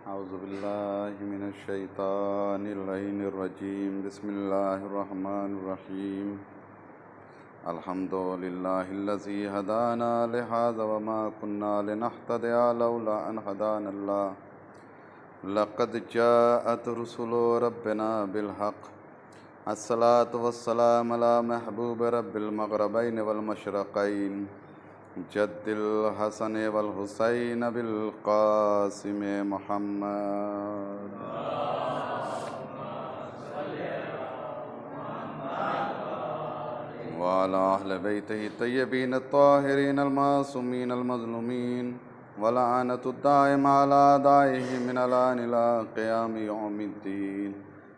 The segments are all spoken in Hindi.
औज़ुबिल्लाहि मिनश्शैतानिर्रजीम बिस्मिल्लाहिर्रहमानिर्रहीम अल्हम्दुलिल्लाहिल्लज़ी हदाना लिहाज़ा वमा कुन्ना लिनहतदिया लौला अन हदानल्लाह लक़द जाअत रुसुलु रब्बिना बिलहक़ अस्सलातु वस्सलामु अला महबूब रब्बिल मग़रिबैन वल मशरिक़ैन जद्दिल हसन वल हुसैन बिल क़ासिम मुहम्मद व अला अहलि बैतिही तय्यबीन अत्ताहिरीन अल मासूमीन अल मज़लूमीन व लअनतुद दाइमा अला अदाइहिम मिनल आन इला क़ियाम यौमिद्दीन।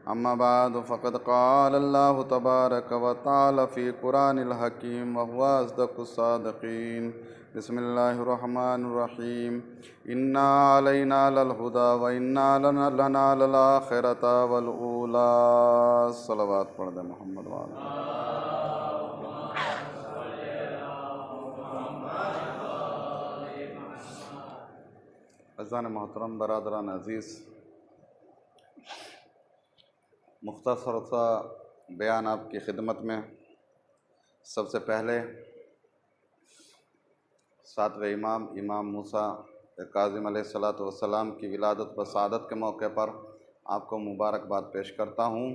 अम्मा बाद फ़क़द क़ाल अल्लाहु तबारक व तआला फ़ी क़ुरानिल हकीम व हुवा अस्दक़ुस सादिक़ीन। बिस्मिल्लाहिर्रहमानिर्रहीम। इन्ना अलैना लल हुदा व इन्ना लना लल आखिरता वल ऊला। सलवात पढ़ दे मोहम्मद वाला। अज़ान मोहतरम बरादरान अज़ीज़, मुख्तसर सा बयान आपकी खिदमत में। सबसे पहले सातवें इमाम मूसा काज़िम अलैहिस्सलातु वस्सलाम की विलादत व सआदत के मौके पर आपको मुबारकबाद पेश करता हूँ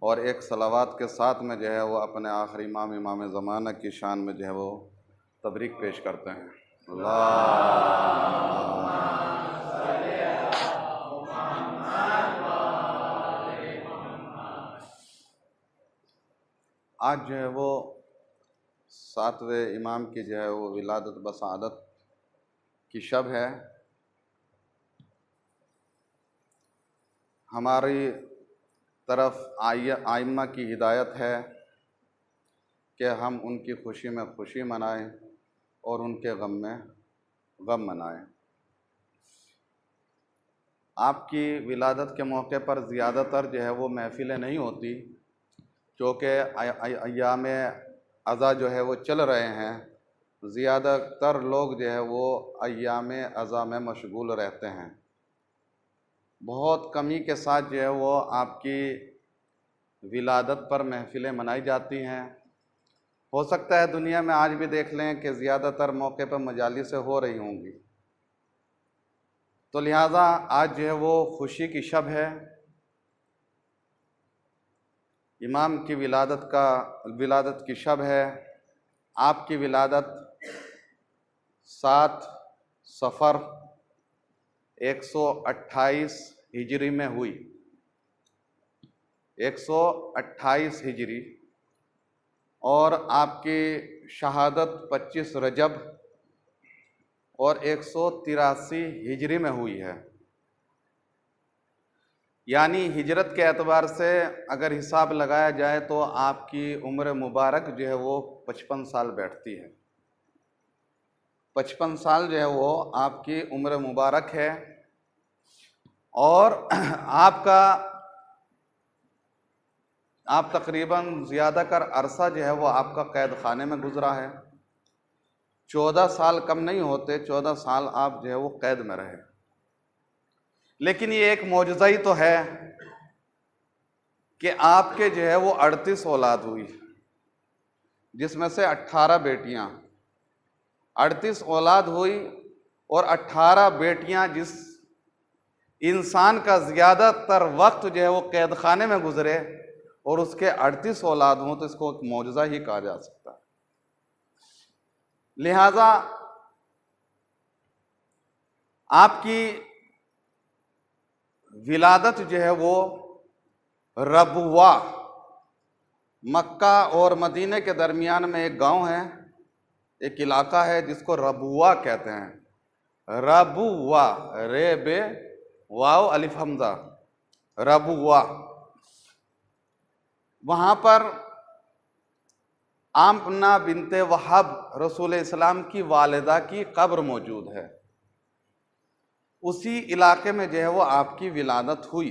और एक सलावात के साथ में जो है वो अपने आखिरी इमाम ज़माना की शान में जो है वो तबरीक पेश करते हैं। आज जो है वो सातवें इमाम की जो है वो विलादत व सआदत की शब है। हमारी तरफ आइम्मा की हिदायत है कि हम उनकी खुशी में खुशी मनाएं और उनके गम में गम मनाएं। आपकी विलादत के मौके पर ज़्यादातर जो है वो महफ़िलें नहीं होती, क्योंकि अय्याम अज़ा जो है वो चल रहे हैं। ज़्यादातर लोग जो है वो अय्याम अज़ा में मशगूल रहते हैं। बहुत कमी के साथ जो है वो आपकी विलादत पर महफ़िलें मनाई जाती हैं। हो सकता है दुनिया में आज भी देख लें कि ज़्यादातर मौके पर मजालिसें हो रही होंगी। तो लिहाजा आज जो है वो खुशी की शब है। इमाम की विलादत की शब है। आपकी विलादत 7 सफ़र 128 हिजरी में हुई। 128 हिजरी और आपकी शहादत 25 रजब और 183 हिजरी में हुई है। यानी हिजरत के एतबार से अगर हिसाब लगाया जाए तो आपकी उम्र मुबारक जो है वो 55 साल बैठती है। 55 साल जो है वो आपकी उम्र मुबारक है और आप तकरीबन ज़्यादा कर अरसा जो है वो आपका कैद खाने में गुजरा है। 14 साल कम नहीं होते, 14 साल आप जो है वो कैद में रहे। लेकिन ये एक मौजज़ा ही तो है कि आपके जो है वो 38 औलाद हुई, जिसमें से 18 बेटियां। 38 औलाद हुई और 18 बेटियां। जिस इंसान का ज़्यादातर वक्त जो है वो कैद खाने में गुजरे और उसके 38 औलाद हों तो इसको एक मौजज़ा ही कहा जा सकता है। लिहाजा आपकी विलादत जो है वो रबुआ, मक्का और मदीने के दरमियान में एक गांव है, एक इलाका है जिसको रबुआ कहते हैं। रबुआ, रे बे वाव अलिफ हमजा, रबुआ। वहाँ पर आमना बिनते वहाब रसूल इस्लाम की वालिदा की कब्र मौजूद है। उसी इलाके में जो है वो आपकी विलादत हुई।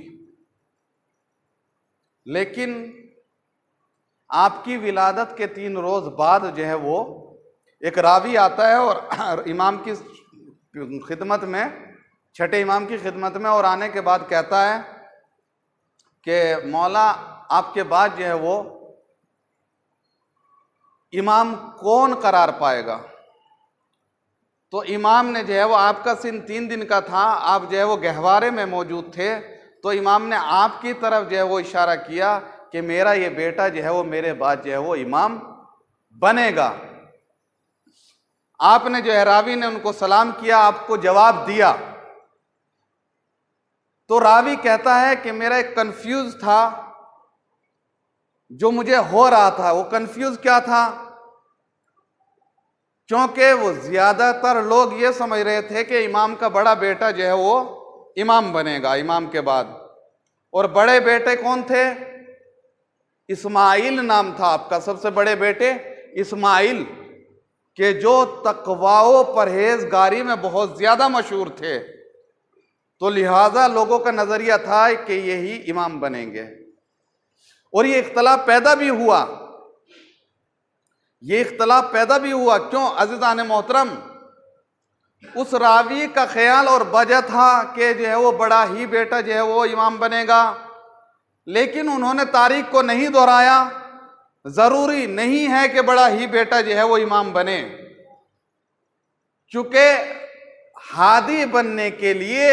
लेकिन आपकी विलादत के 3 रोज़ बाद जो है वो एक रावी आता है और इमाम की खिदमत में छठे इमाम की खिदमत में और आने के बाद कहता है कि मौला आपके बाद जो है वो इमाम कौन करार पाएगा। तो इमाम ने जो है वो, आपका सिन 3 दिन का था, आप जो है वो गहवारे में मौजूद थे, तो इमाम ने आपकी तरफ जो है वो इशारा किया कि मेरा ये बेटा जो है वो मेरे बाद जो है वो इमाम बनेगा। आपने जो है, रावी ने उनको सलाम किया, आपको जवाब दिया। तो रावी कहता है कि मेरा एक कंफ्यूज था, जो मुझे हो रहा था। वो कंफ्यूज क्या था? क्योंकि वो ज्यादातर लोग ये समझ रहे थे कि इमाम का बड़ा बेटा जो है वो इमाम बनेगा इमाम के बाद। और बड़े बेटे कौन थे? इस्माइल नाम था आपका, सबसे बड़े बेटे इस्माइल, के जो तकवाओ परहेजगारी में बहुत ज्यादा मशहूर थे। तो लिहाजा लोगों का नजरिया था कि यही इमाम बनेंगे। और ये इख्तलाफ पैदा भी हुआ, क्यों अज़ीज़ान मोहतरम? उस रावी का ख्याल और वजह था कि जो है वो बड़ा ही बेटा जो है वो इमाम बनेगा, लेकिन उन्होंने तारीख को नहीं दोहराया। जरूरी नहीं है कि बड़ा ही बेटा जो है वो इमाम बने, क्योंकि हादी बनने के लिए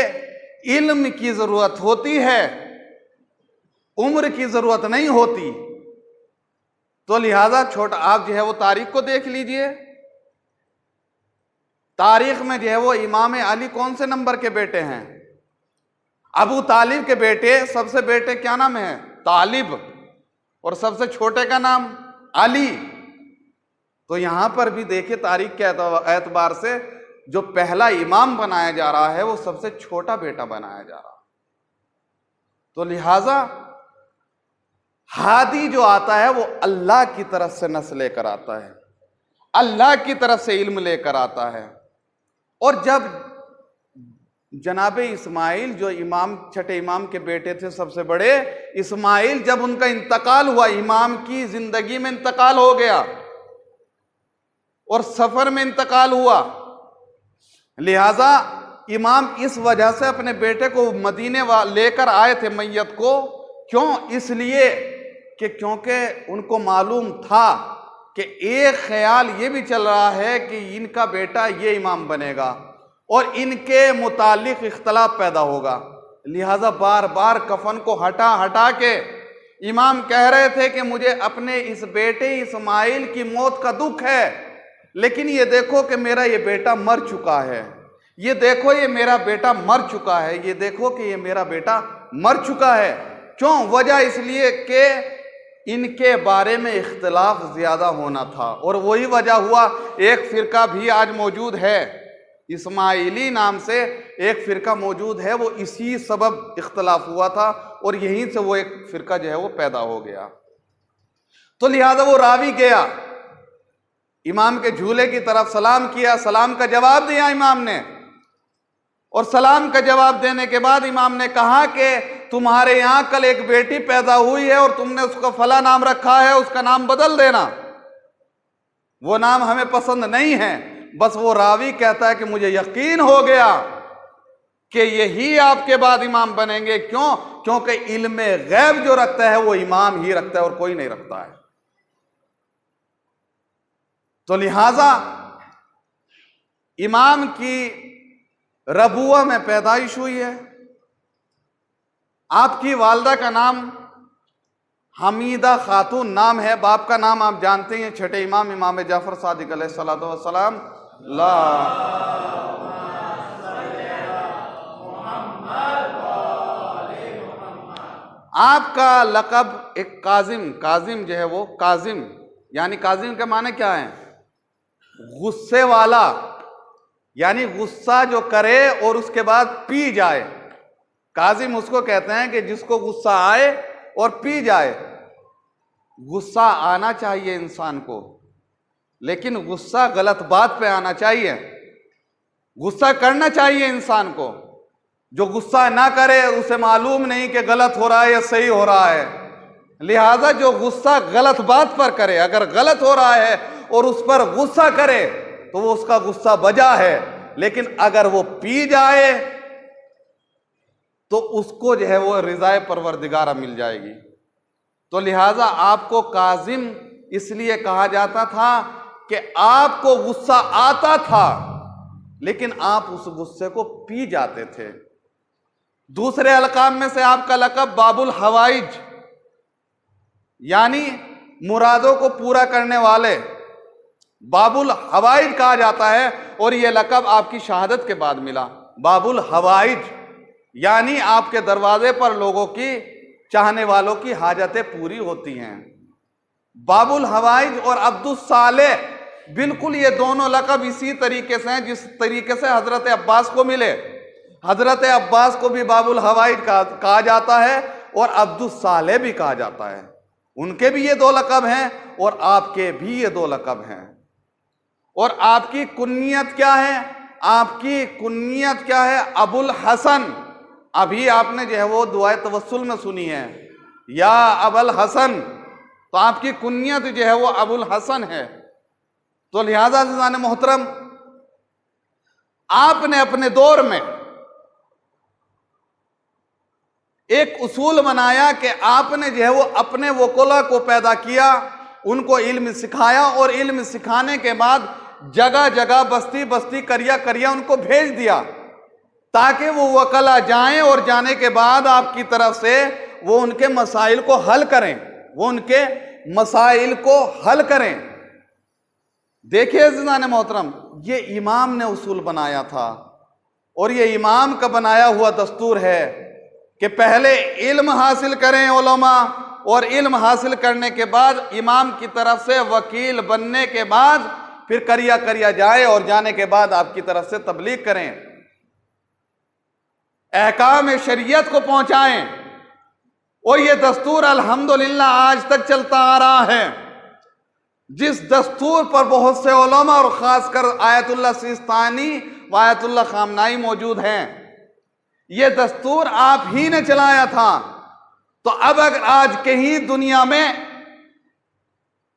इल्म की जरूरत होती है, उम्र की जरूरत नहीं होती। तो लिहाजा छोटा, आप जो है वो तारीख को देख लीजिए। तारीख में जो है वो इमाम अली कौन से नंबर के बेटे हैं? अबू तालिब के बेटे। सबसे बेटे क्या नाम है? तालिब। और सबसे छोटे का नाम अली। तो यहां पर भी देखिए, तारीख के एतबार से जो पहला इमाम बनाया जा रहा है वो सबसे छोटा बेटा बनाया जा रहा है। तो लिहाजा हादी जो आता है वो अल्लाह की तरफ से नस्ल लेकर आता है, अल्लाह की तरफ से इल्म लेकर आता है। और जब जनाब इस्माइल, जो इमाम, छठे इमाम के बेटे थे सबसे बड़े इस्माइल, जब उनका इंतकाल हुआ, इमाम की जिंदगी में इंतकाल हो गया और सफर में इंतकाल हुआ, लिहाजा इमाम इस वजह से अपने बेटे को मदीने लेकर आए थे मैयत को। क्यों? इसलिए कि क्योंकि उनको मालूम था कि एक ख्याल ये भी चल रहा है कि इनका बेटा ये इमाम बनेगा और इनके मुतालिक इख्तलाफ पैदा होगा। लिहाजा बार बार कफन को हटा हटा के इमाम कह रहे थे कि मुझे अपने इस बेटे इस्माइल की मौत का दुख है, लेकिन ये देखो कि मेरा ये बेटा मर चुका है, ये देखो ये मेरा बेटा मर चुका है, ये देखो कि ये मेरा बेटा मर चुका है। क्यों? वजह इसलिए कि इनके बारे में इख्तिलाफ ज्यादा होना था। और वही वजह हुआ, एक फिरका भी आज मौजूद है, इस्माइली नाम से एक फिरका मौजूद है, वो इसी सबब इख्तिलाफ हुआ था और यहीं से वो एक फिरका जो है वो पैदा हो गया। तो लिहाजा वो रावी गया, इमाम के झूले की तरफ सलाम किया, सलाम का जवाब दिया इमाम ने। और सलाम का जवाब देने के बाद इमाम ने कहा कि तुम्हारे यहां कल एक बेटी पैदा हुई है और तुमने उसका फला नाम रखा है, उसका नाम बदल देना, वो नाम हमें पसंद नहीं है। बस वो रावी कहता है कि मुझे यकीन हो गया कि यही आपके बाद इमाम बनेंगे। क्यों? क्योंकि इल्म गैब जो रखता है वो इमाम ही रखता है और कोई नहीं रखता है। तो लिहाजा इमाम की रबुआ में पैदाइश हुई है। आपकी वालदा का नाम हमीदा खातून नाम है, बाप का नाम आप जानते हैं, छठे इमाम इमाम जाफर सादिक अलैहिस्सलातु वस्सलाम। आपका लक़ब एक काजिम, काजिम जो है वो काजिम, यानी काजिम के माने क्या है? गुस्से वाला, यानी गुस्सा जो करे और उसके बाद पी जाए। काजिम उसको कहते हैं कि जिसको गुस्सा आए और पी जाए। गुस्सा आना चाहिए इंसान को, लेकिन गुस्सा गलत बात पे आना चाहिए। गुस्सा करना चाहिए इंसान को। जो गुस्सा ना करे उसे मालूम नहीं कि गलत हो रहा है या सही हो रहा है। लिहाजा जो गुस्सा गलत बात पर करे, अगर गलत हो रहा है और उस पर गुस्सा करे तो वो उसका गुस्सा बजा है। लेकिन अगर वो पी जाए तो उसको जो है वो रिज़ाए परवरदिगारा मिल जाएगी। तो लिहाजा आपको काजिम इसलिए कहा जाता था कि आपको गुस्सा आता था लेकिन आप उस गुस्से को पी जाते थे। दूसरे अलकाब में से आपका लक़ब बाबुल हवाइज, यानी मुरादों को पूरा करने वाले, बाबुल हवाइज कहा जाता है। और यह लक़ब आपकी शहादत के बाद मिला। बाबुल हवाइज यानी आपके दरवाजे पर लोगों की, चाहने वालों की हाजतें पूरी होती हैं। बाबुल हवाइज और अब्दुस सालेह, बिल्कुल ये दोनों लक़ब इसी तरीके से हैं जिस तरीके से हजरत अब्बास को मिले। हजरत अब्बास को भी बाबुल हवाइज कहा जाता है और अब्दुस सालेह भी कहा जाता है। उनके भी ये दो लक़ब हैं और आपके भी ये दो लक़ब हैं। और आपकी कुन्नियत क्या है? आपकी कुन्नियत क्या है? अबुल हसन। अभी आपने जो है वो दुआए तवस्सुल में सुनी है, या अबुल हसन, तो आपकी कुन्नियत जो है वो अबुल हसन है। तो लिहाजा अज़ीज़ान मोहतरम, आपने अपने दौर में एक उसूल बनाया कि आपने जो है वो अपने वकोला को पैदा किया, उनको इल्म सिखाया और इल्म सिखाने के बाद जगह जगह, बस्ती बस्ती, करिया करिया उनको भेज दिया ताकि वो वकला जाएं और जाने के बाद आपकी तरफ से वो उनके मसाइल को हल करें, वो उनके मसाइल को हल करें। देखिए अज़ीज़ान मोहतरम, ये इमाम ने उसूल बनाया था और ये इमाम का बनाया हुआ दस्तूर है कि पहले इल्म हासिल करें उलमा, और इल्म हासिल करने के बाद इमाम की तरफ से वकील बनने के बाद फिर करिया करिया जाए और जाने के बाद आपकी तरफ से तबलीग करें, अहकाम शरीयत को पहुंचाएं। और ये दस्तूर अल्हम्दुलिल्लाह आज तक चलता आ रहा है, जिस दस्तूर पर बहुत से उलमा और खासकर आयतुल्लाह सिस्तानी व आयतुल्लाह खामनाई मौजूद हैं। ये दस्तूर आप ही ने चलाया था। तो अब अगर आज कहीं दुनिया में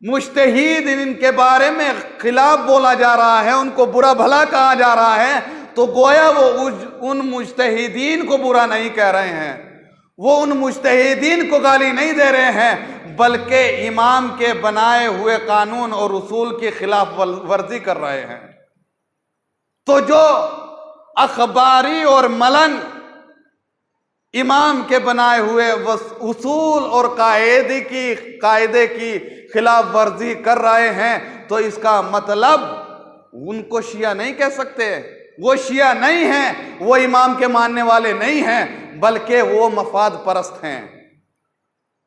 मुज्तहिद इनके बारे में खिलाफ बोला जा रहा है, उनको बुरा भला कहा जा रहा है, तो गोया वो उन मुज्तहिदीन को बुरा नहीं कह रहे हैं, वो उन मुज्तहिदीन को गाली नहीं दे रहे हैं, बल्कि इमाम के बनाए हुए कानून और उसूल की खिलाफ वर्जी कर रहे हैं। तो जो अखबारी और मलन इमाम के बनाए हुए उसूल और कायदे की खिलाफ वर्जी कर रहे हैं, तो इसका मतलब उनको शिया नहीं कह सकते। वो शिया नहीं हैं, वो इमाम के मानने वाले नहीं हैं, बल्कि वो मफाद परस्त हैं।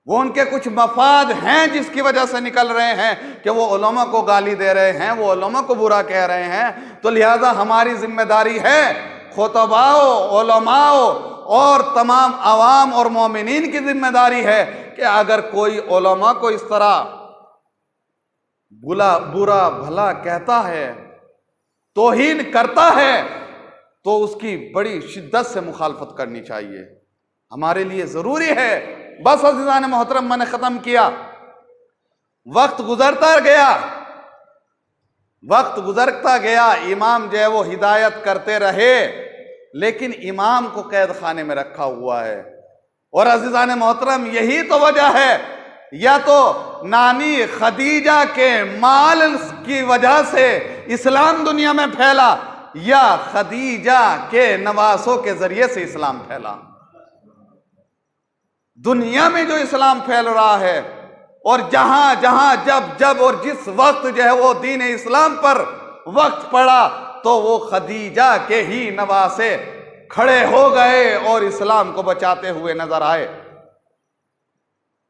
वो उनके कुछ मफाद हैं जिसकी वजह से निकल रहे हैं कि वो उलमा को गाली दे रहे हैं, वो उलमा को बुरा कह रहे हैं। तो लिहाजा हमारी जिम्मेदारी है, खुतबाओ, उलमाओ और तमाम अवाम और मोमिनीन की जिम्मेदारी है कि अगर कोई उलमा को इस तरह बुरा भला कहता है, तौहीन करता है, तो उसकी बड़ी शिद्दत से मुखालफत करनी चाहिए। हमारे लिए ज़रूरी है। बस अज़ीज़ान मोहतरम, मैंने ख़त्म किया। वक्त गुजरता गया, इमाम जो है वो हिदायत करते रहे, लेकिन इमाम को कैद खाने में रखा हुआ है। और अज़ीज़ान मोहतरम, यही तो वजह है, या तो नानी खदीजा के माल की वजह से इस्लाम दुनिया में फैला, या खदीजा के नवासों के जरिए से इस्लाम फैला। दुनिया में जो इस्लाम फैल रहा है और जहां जहां जब और जिस वक्त जो है वो दीन इस्लाम पर वक्त पड़ा, तो वो खदीजा के ही नवासे खड़े हो गए और इस्लाम को बचाते हुए नजर आए।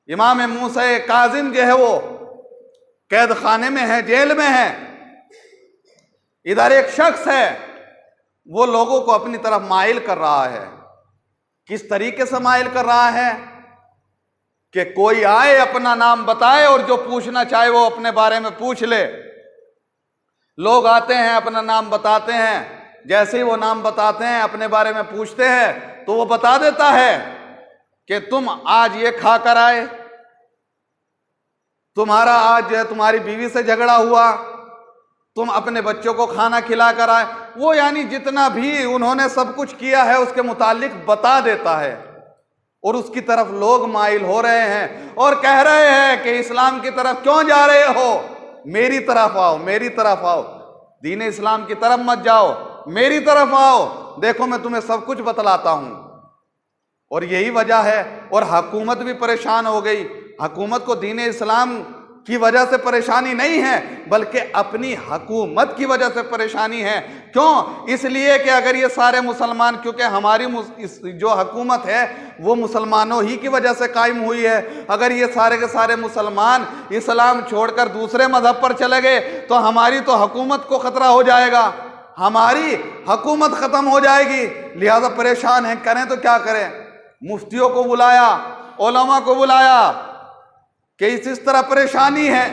इमाम मूसा काजिम जो है वो कैद खाने में है, जेल में है। इधर एक शख्स है, वो लोगों को अपनी तरफ माइल कर रहा है। किस तरीके से माइल कर रहा है कि कोई आए, अपना नाम बताए और जो पूछना चाहे वो अपने बारे में पूछ ले। लोग आते हैं, अपना नाम बताते हैं, जैसे ही वो नाम बताते हैं, अपने बारे में पूछते हैं, तो वो बता देता है कि तुम आज ये खा कर आए, तुम्हारा आज तुम्हारी बीवी से झगड़ा हुआ, तुम अपने बच्चों को खाना खिला कर आए। वो यानी जितना भी उन्होंने सब कुछ किया है उसके मुतालिक बता देता है, और उसकी तरफ लोग माइल हो रहे हैं और कह रहे हैं कि इस्लाम की तरफ क्यों जा रहे हो, मेरी तरफ आओ, मेरी तरफ आओ, दीन इस्लाम की तरफ मत जाओ, मेरी तरफ आओ, देखो मैं तुम्हें सब कुछ बतलाता हूं। और यही वजह है, और हुकूमत भी परेशान हो गई। हुकूमत को दीन इस्लाम की वजह से परेशानी नहीं है, बल्कि अपनी हुकूमत की वजह से परेशानी है। क्यों? इसलिए कि अगर ये सारे मुसलमान, क्योंकि हमारी जो हुकूमत है वो मुसलमानों ही की वजह से कायम हुई है, अगर ये सारे के सारे मुसलमान इस्लाम छोड़कर दूसरे मजहब पर चले गए तो हमारी तो हुकूमत को खतरा हो जाएगा, हमारी हुकूमत खत्म हो जाएगी। लिहाजा परेशान हैं, करें तो क्या करें। मुफ्तियों को बुलाया, उलमा को बुलाया कि इस तरह परेशानी है।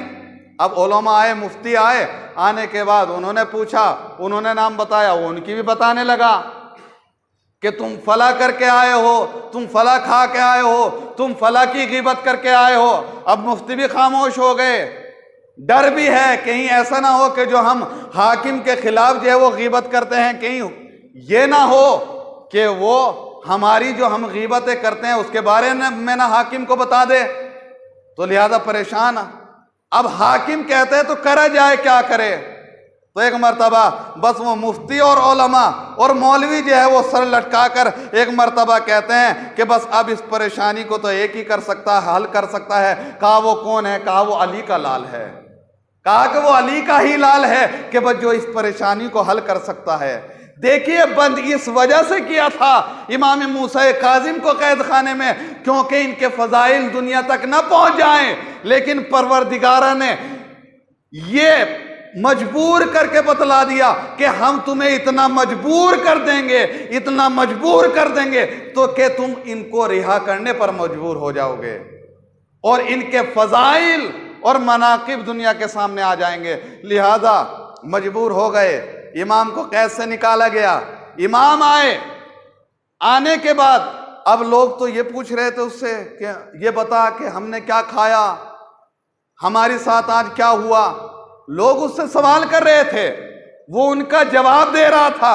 अब उलमा आए, मुफ्ती आए, आने के बाद उन्होंने पूछा, उन्होंने नाम बताया, वो उनकी भी बताने लगा कि तुम फला करके आए हो, तुम फला खा के आए हो, तुम फला की गिबत करके आए हो। अब मुफ्ती भी खामोश हो गए। डर भी है कहीं ऐसा ना हो कि जो हम हाकिम के खिलाफ जो है वो गिबत करते हैं, कहीं ये ना हो कि वो हमारी जो हम गिबतें करते हैं उसके बारे में ना हाकिम को बता दे। तो लिहाजा परेशान। अब हाकिम कहते हैं तो करा जाए, क्या करे। तो एक मर्तबा बस वो मुफ्ती और उलमा और मौलवी जो है वो सर लटका कर एक मर्तबा कहते हैं कि बस अब इस परेशानी को तो एक ही कर सकता है, हल कर सकता है। कहा वो कौन है? कहा वो अली का लाल है। कहा कि वो अली का ही लाल है कि बस जो इस परेशानी को हल कर सकता है। देखिए, बंद इस वजह से किया था इमाम मूसा काजिम को कैद खाने में, क्योंकि इनके फजाइल दुनिया तक न पहुंच जाएं। लेकिन परवरदिगारा ने ये मजबूर करके बतला दिया कि हम तुम्हें इतना मजबूर कर देंगे, इतना मजबूर कर देंगे तो कि तुम इनको रिहा करने पर मजबूर हो जाओगे और इनके फजाइल और मनाकिब दुनिया के सामने आ जाएंगे। लिहाजा मजबूर हो गए, इमाम को कैद से निकाला गया। इमाम आए, आने के बाद अब लोग तो ये पूछ रहे थे उससे कि ये बता कि हमने क्या खाया, हमारे साथ आज क्या हुआ। लोग उससे सवाल कर रहे थे, वो उनका जवाब दे रहा था।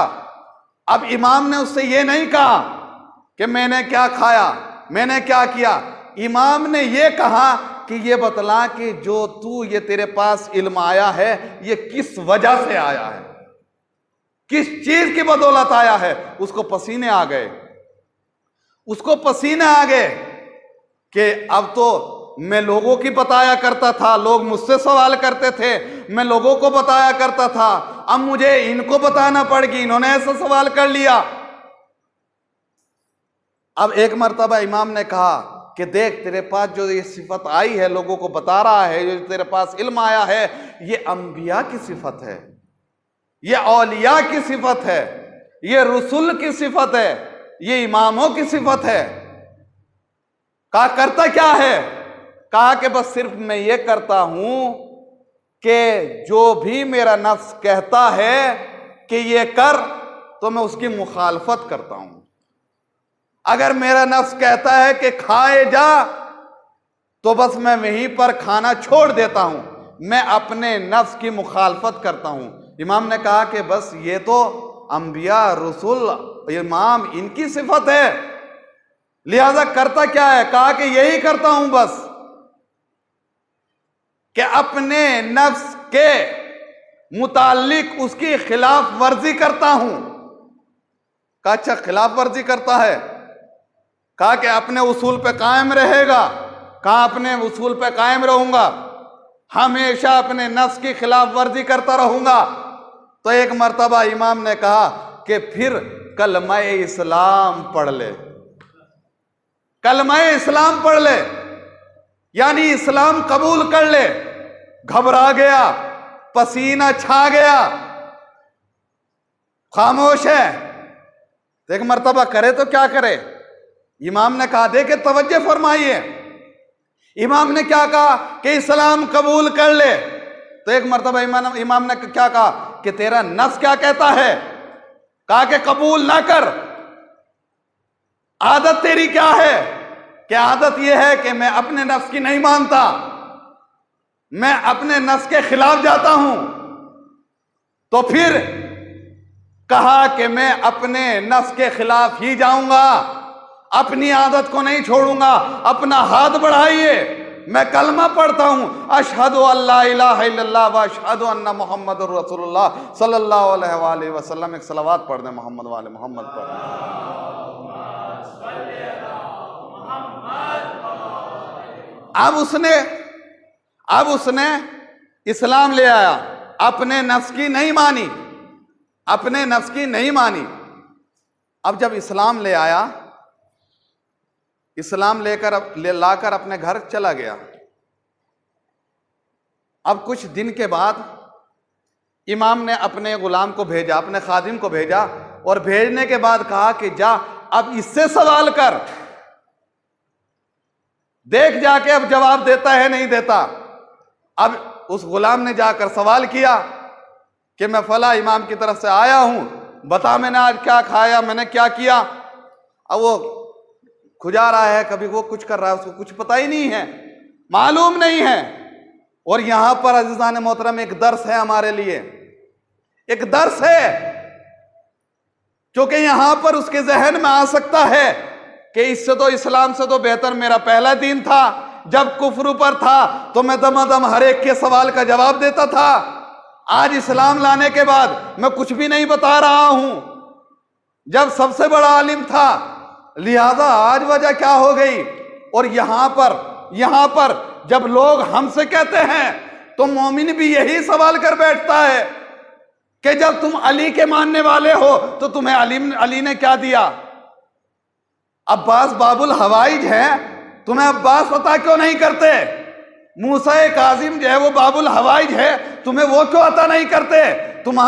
अब इमाम ने उससे ये नहीं कहा कि मैंने क्या खाया, मैंने क्या किया। इमाम ने ये कहा कि ये बतला कि जो तू ये तेरे पास इल्म आया है ये किस वजह से आया है, किस चीज की बदौलत आया है। उसको पसीने आ गए, उसको पसीने आ गए कि अब तो मैं लोगों की बताया करता था, लोग मुझसे सवाल करते थे, मैं लोगों को बताया करता था, अब मुझे इनको बताना पड़ गया, इन्होंने ऐसा सवाल कर लिया। अब एक मर्तबा इमाम ने कहा कि देख, तेरे पास जो ये सिफत आई है, लोगों को बता रहा है, जो तेरे पास इल्म आया है, ये अंबिया की सिफत है, ये औलिया की सिफत है, ये रसूल की सिफत है, ये इमामों की सिफत है। कहा करता क्या है? कहा कि बस सिर्फ मैं ये करता हूं कि जो भी मेरा नफ्स कहता है कि ये कर, तो मैं उसकी मुखालफत करता हूं। अगर मेरा नफ्स कहता है कि खाए जा, तो बस मैं वहीं पर खाना छोड़ देता हूं, मैं अपने नफ्स की मुखालफत करता हूं। इमाम ने कहा कि बस ये तो अंबिया, रसूल, इमाम, इनकी सिफत है, लिहाजा करता क्या है? कहा कि यही करता हूं बस कि अपने नफ्स के मुतालिक उसकी खिलाफ वर्जी करता हूं। कहा अच्छा, खिलाफ वर्जी करता है। कहा कि अपने उसूल पे कायम रहेगा। कहा अपने उसूल पे कायम रहूंगा, हमेशा अपने नफ्स की खिलाफ वर्जी करता रहूंगा। तो एक मर्तबा इमाम ने कहा कि फिर कलमा इस्लाम पढ़ ले, कलमा इस्लाम पढ़ ले, यानी इस्लाम कबूल कर ले। घबरा गया, पसीना छा गया, खामोश है। तो एक मर्तबा करे तो क्या करे। इमाम ने कहा, देखे तवज्जो फरमाइए, इमाम ने क्या कहा कि इस्लाम कबूल कर ले। तो एक मर्तबा इमाम ने क्या कहा कि तेरा नफ्स क्या कहता है। कहा कि कबूल ना कर। आदत तेरी क्या है? कि आदत यह है कि मैं अपने नफ्स की नहीं मानता, मैं अपने नफ्स के खिलाफ जाता हूं। तो फिर कहा कि मैं अपने नफ्स के खिलाफ ही जाऊंगा, अपनी आदत को नहीं छोड़ूंगा। अपना हाथ बढ़ाइए, मैं कलमा पढ़ता हूं, अशहदु अल्ला इलाहा इल्लल्लाह व अशहदु अन्ना मुहम्मदुर रसूलुल्लाह सल्लल्लाहु अलैहि वसल्लम। एक सलावत पढ़ दें मोहम्मद वाले मोहम्मद पर। अब उसने इस्लाम ले आया, अपने नफ्स की नहीं मानी, अपने नफ्स की नहीं मानी। अब जब इस्लाम ले आया, इस्लाम लाकर अपने घर चला गया। अब कुछ दिन के बाद इमाम ने अपने गुलाम को भेजा, अपने खादिम को भेजा, और भेजने के बाद कहा कि जा अब इससे सवाल कर, देख जाके अब जवाब देता है नहीं देता। अब उस गुलाम ने जाकर सवाल किया कि मैं फला इमाम की तरफ से आया हूं, बता मैंने आज क्या खाया, मैंने क्या किया। अब वो खुजा रहा है, कभी वो कुछ कर रहा है, उसको कुछ पता ही नहीं है, मालूम नहीं है। और यहां पर अज़ीज़ान मोहतरम एक दर्स है हमारे लिए, एक दर्स है, क्योंकि यहां पर उसके जहन में आ सकता है कि इससे तो इस्लाम से तो बेहतर मेरा पहला दिन था, जब कुफ्र पर था तो मैं दमादम हर एक के सवाल का जवाब देता था। आज इस्लाम लाने के बाद मैं कुछ भी नहीं बता रहा हूं, जब सबसे बड़ा आलिम था, लिहाजा आज वजह क्या हो गई। और यहां पर जब लोग हमसे कहते हैं तो मोमिन भी यही सवाल कर बैठता है कि जब तुम अली के मानने वाले हो तो तुम्हें अली ने क्या दिया। अब्बास बाबुल हवाइज है, तुम्हें अब्बास अता क्यों नहीं करते। मूसा काजिम जो है वो बाबुल हवाइज है, तुम्हें वो क्यों अता नहीं करते। तुम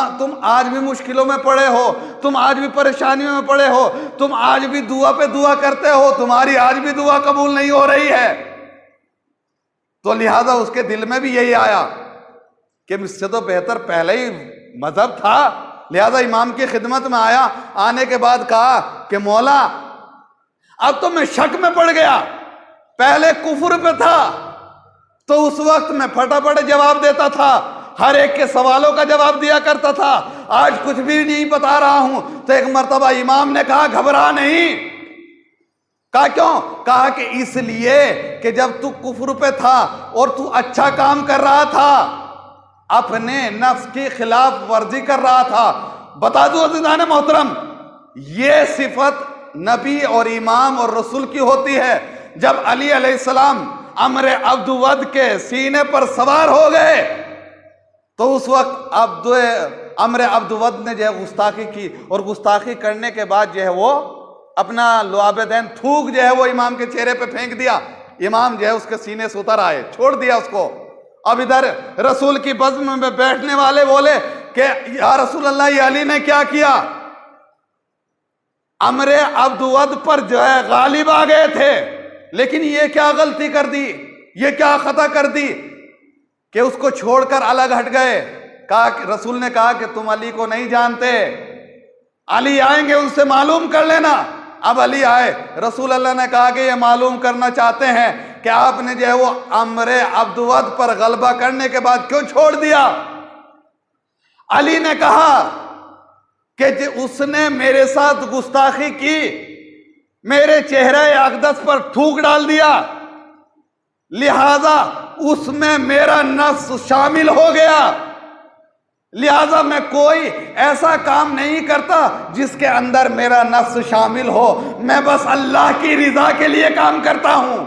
आज भी मुश्किलों में पड़े हो, तुम आज भी परेशानियों में पड़े हो, तुम आज भी दुआ पे दुआ करते हो, तुम्हारी आज भी दुआ कबूल नहीं हो रही है। तो लिहाजा उसके दिल में भी यही आया कि इससे तो बेहतर पहले ही मजहब था। लिहाजा इमाम की खिदमत में आया, आने के बाद कहा कि मौला अब तो मैं शक में पड़ गया, पहले कुफ्र पे था तो उस वक्त मैं फटाफट जवाब देता था, हर एक के सवालों का जवाब दिया करता था, आज कुछ भी नहीं बता रहा हूं। तो एक मर्तबा इमाम ने कहा घबरा नहीं। कहा क्यों? कहा कि इसलिए कि जब तू कुफ्र पे था और तू अच्छा काम कर रहा था, अपने नफ्स की खिलाफ वर्जी कर रहा था। बता दूं अज़ीज़ान मोहतरम, ये सिफत नबी और इमाम और रसूल की होती है। जब अली अलैहिस्सलाम अम्र अब्दुवद के सीने पर सवार हो गए तो उस वक्त अम्र अब्दुवद ने जो है गुस्ताखी की, और गुस्ताखी करने के बाद जो है वो अपना लुआबदैन थूक जो है वो इमाम के चेहरे पे फेंक दिया। इमाम जो है उसके सीने से उतर आए, छोड़ दिया उसको। अब इधर रसूल की बज़्म में बैठने वाले बोले कि या रसूल अल्लाह, ये अली ने क्या किया। अम्रे अब्दुवद पर जो है गालिब आ गए थे, लेकिन ये क्या गलती कर दी, ये क्या खता कर दी कि उसको छोड़कर अलग हट गए। कहा, रसूल ने कहा कि तुम अली को नहीं जानते, अली आएंगे उनसे मालूम कर लेना। अब अली आए, रसूल अल्लाह ने कहा कि ये मालूम करना चाहते हैं कि आपने जो है वो अम्रे अब्दुवद पर गलबा करने के बाद क्यों छोड़ दिया। अली ने कहा कि उसने मेरे साथ गुस्ताखी की, मेरे चेहरे अक़दस पर थूक डाल दिया, लिहाजा उसमें मेरा नफ्स शामिल हो गया। लिहाजा मैं कोई ऐसा काम नहीं करता जिसके अंदर मेरा नफ्स शामिल हो। मैं बस अल्लाह की रिजा के लिए काम करता हूं।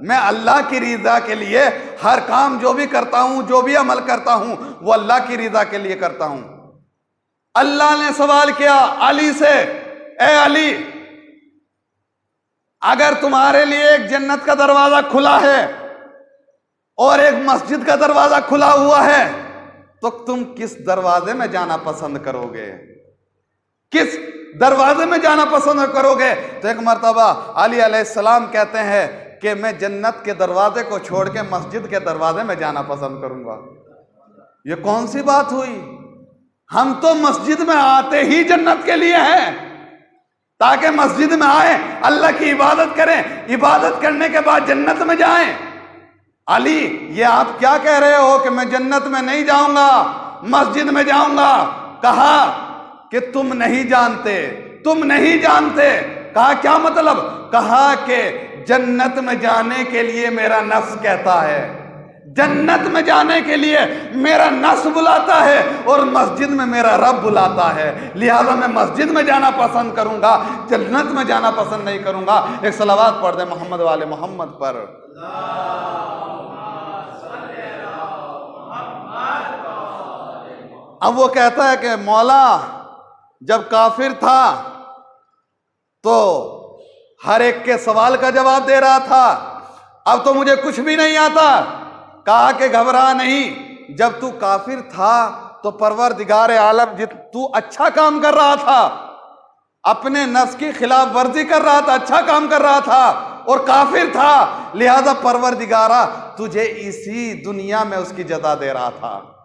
मैं अल्लाह की रिजा के लिए हर काम जो भी करता हूं, जो भी अमल करता हूं, वो अल्लाह की रिजा के लिए करता हूं। अल्लाह ने सवाल किया अली से, ए अली, अगर तुम्हारे लिए एक जन्नत का दरवाजा खुला है और एक मस्जिद का दरवाजा खुला हुआ है, तो तुम किस दरवाजे में जाना पसंद करोगे? किस दरवाजे में जाना पसंद करोगे? तो एक मर्तबा अली अलैहिस्सलाम कहते हैं कि मैं जन्नत के दरवाजे को छोड़ के मस्जिद के दरवाजे में जाना पसंद करूंगा। ये कौन सी बात हुई? हम तो मस्जिद में आते ही जन्नत के लिए हैं, ताकि मस्जिद में आए, अल्लाह की इबादत करें, इबादत करने के बाद जन्नत में जाएं। अली, ये आप क्या कह रहे हो कि मैं जन्नत में नहीं जाऊंगा? मस्जिद में जाऊंगा। कहा कि तुम नहीं जानते, तुम नहीं जानते। कहा क्या मतलब? कहा कि जन्नत में जाने के लिए मेरा नफ्स कहता है, जन्नत में जाने के लिए मेरा नफ्स बुलाता है और मस्जिद में मेरा रब बुलाता है, लिहाजा मैं मस्जिद में जाना पसंद करूंगा, जन्नत में जाना पसंद नहीं करूंगा। एक सलावत पढ़ दे मोहम्मद वाले मोहम्मद पर। अब वो कहता है कि मौला जब काफिर था तो हर एक के सवाल का जवाब दे रहा था, अब तो मुझे कुछ भी नहीं आता। कहा कि घबरा नहीं, जब तू काफिर था तो परवरदिगार आलम तू अच्छा काम कर रहा था, अपने नफ्स की खिलाफ वर्जी कर रहा था, अच्छा काम कर रहा था और काफिर था, लिहाजा परवरदिगारा तुझे इसी दुनिया में उसकी जज़ा दे रहा था,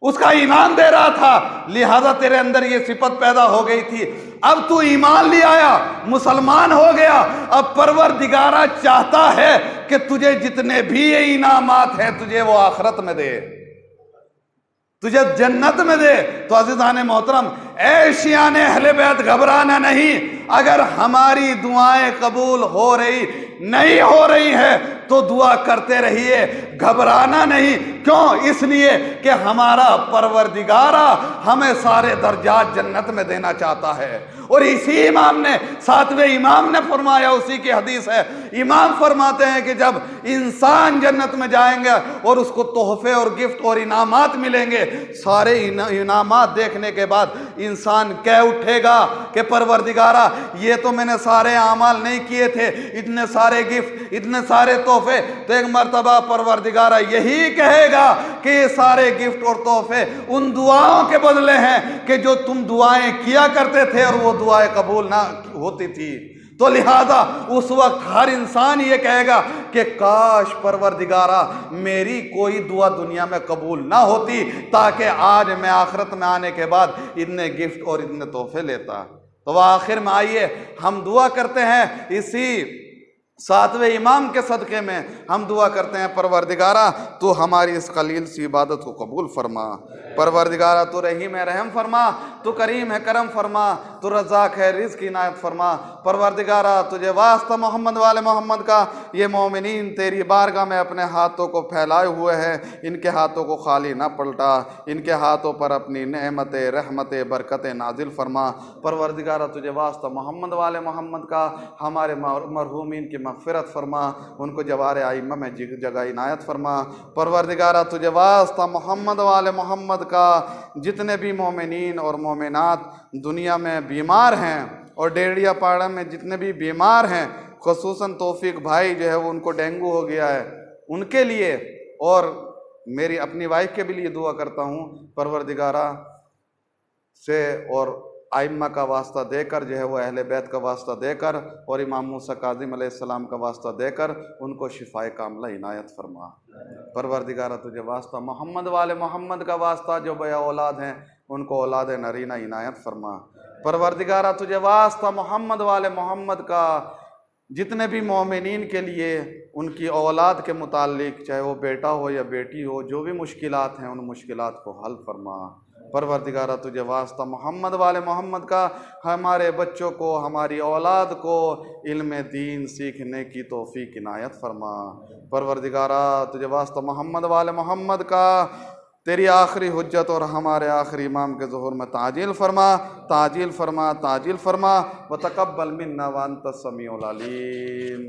उसका ईमान दे रहा था, लिहाजा तेरे अंदर ये सिफत पैदा हो गई थी। अब तू ईमान ले आया, मुसलमान हो गया, अब परवरदिगारा चाहता है कि तुझे जितने भी ये इनामात हैं तुझे वो आखिरत में दे, तुझे जन्नत में दे। तो अज़ीज़ान मोहतरम, ऐ शियाने अहले बैत, घबराना नहीं। अगर हमारी दुआएं कबूल हो रही नहीं हो रही है तो दुआ करते रहिए, घबराना नहीं। क्यों? इसलिए कि हमारा परवरदिगारा हमें सारे दर्जात जन्नत में देना चाहता है। और इसी इमाम ने, सातवें इमाम ने फरमाया, उसी की हदीस है, इमाम फरमाते हैं कि जब इंसान जन्नत में जाएंगे और उसको तोहफे और गिफ्ट और इनामात मिलेंगे, सारे इनामात देखने के बाद इंसान कह उठेगा कि परवरदिगारा ये तो मैंने सारे आमाल नहीं किए थे, इतने सारे गिफ्ट, इतने सारे तोहफे। तो एक मर्तबा परवरदिगारा यही कहेगा कि ये सारे गिफ्ट और तोहफे उन दुआओं के बदले हैं कि जो तुम दुआएं किया करते थे और वो दुआएं कबूल ना होती थी। तो लिहाजा उस वक्त हर इंसान ये कहेगा कि काश परवरदिगारा मेरी कोई दुआ दुनिया में कबूल ना होती, ताकि आज मैं आखिरत में आने के बाद इतने गिफ्ट और इतने तोहफे लेता। तो आखिर में आइए हम दुआ करते हैं, इसी सातवें इमाम के सदक़े में हम दुआ करते हैं, परवरदिगारा तू हमारी इस कलील सी इबादत को कबूल फरमा, परवरदिगारा तू रहीम है रहम फरमा, तू करीम है करम फरमा, तू रज़ाक है रिज़्क़ इनायत फरमा। परवरदिगारा तुझे वास्ता मोहम्मद वाले मोहम्मद का, ये मोमिनीन तेरी बारगाह में अपने हाथों को फैलाए हुए हैं, इनके हाथों को खाली ना पलटा, इनके हाथों पर अपनी नेमतें रहमतें बरकतें नाजिल फरमा। परवरदिगारा तुझे वास्ता मोहम्मद वाले मोहम्मद का, हमारे मरहूमीन की मग़फ़िरत फरमा, उनको जवार आइम्मा में जगह इनायत फरमा। परवरदिगारा तुझे वास्ता मोहम्मद वाले मोहम्मद का, जितने भी मोमिनीन और मोमिनात दुनिया में बीमार हैं और डेढ़िया पाड़ा में जितने भी बीमार हैं, ख़ुसूसन तौफीक भाई जो है वो उनको डेंगू हो गया है, उनके लिए और मेरी अपनी वाइफ के भी लिए दुआ करता हूँ। परवरदिगारा से और आइम्मा का वास्ता देकर जो है वो अहले बैत का वास्ता देकर और इमाम मूसा काज़िम अलैहिस्सलाम का वास्ता देकर उनको शिफाए कामला इनायत फरमा। परवरदिगारा तुझे वास्ता मोहम्मद वाले मोहम्मद का वास्ता, जो बया औलाद हैं उनको औलाद नरीना इनायत फरमा। परवरदिगारा तुझे वास्ता मोहम्मद वाले मोहम्मद का, जितने भी मोमिनीन के लिए उनकी औलाद के मुताल्लिक, चाहे वो बेटा हो या बेटी हो, जो भी मुश्किलात हैं उन मुश्किलात को हल फरमा। परवरदिगारा तुझे वास्ता मोहम्मद वाले मोहम्मद का, हमारे बच्चों को, हमारी औलाद को इल्म दीन सीखने की तौफीक इनायत फरमा। परवरदिगारा तुझे वास्ता मोहम्मद वाले मोहम्मद का, तेरी आखिरी हुज्जत और हमारे आखिरी इमाम के ज़ुहूर में ताजील फरमा, ताजील फरमा, ताजील फरमा। व तक़ब्बल मिन्ना व अंत समीउल अलीम।